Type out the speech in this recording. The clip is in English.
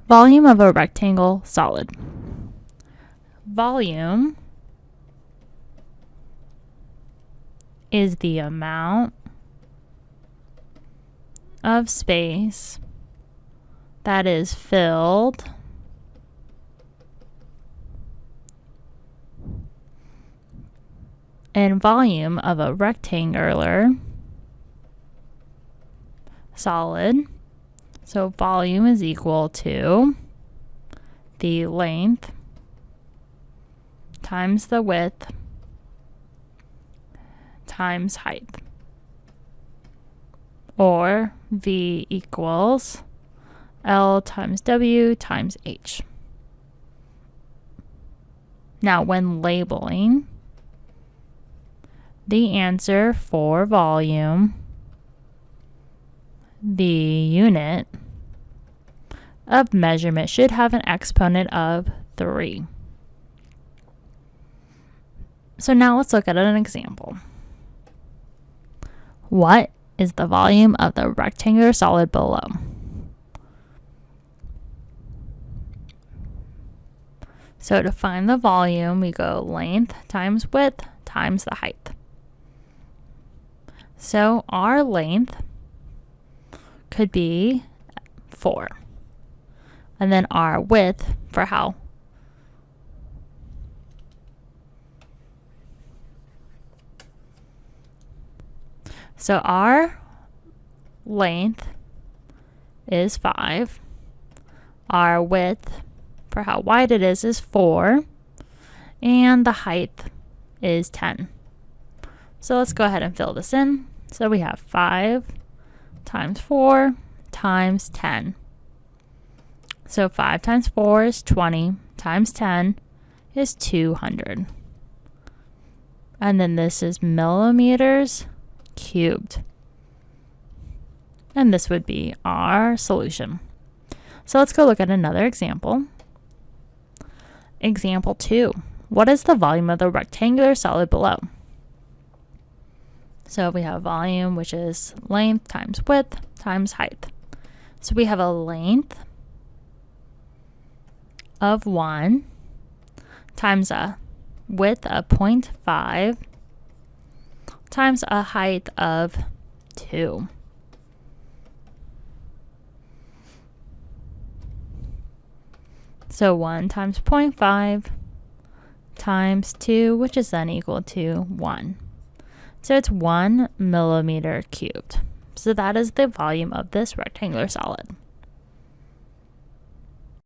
Volume of a rectangle solid. Volume is the amount of space that is filled and volume of a rectangular solid. So volume is equal to the length times the width times height, or V equals L times W times H. Now, when labeling the answer for volume, the unit of measurement should have an exponent of 3. So now let's look at an example. What is the volume of the rectangular solid below? So to find the volume, we go length times width times the height. So our length could be 4. And then our width for how? So our length is 5. Our width for how wide it is 4. And the height is 10. So let's go ahead and fill this in. So we have 5 times 4 times 10. So 5 times 4 is 20 times 10 is 200. And then this is millimeters cubed. And this would be our solution. So let's go look at another example. Example 2. What is the volume of the rectangular solid below? So we have volume, which is length times width times height. So we have a length of 1 times a width of 0.5 times a height of 2. So 1 times 0.5 times 2, which is then equal to 1. So it's 1 millimeter cubed. So that is the volume of this rectangular solid.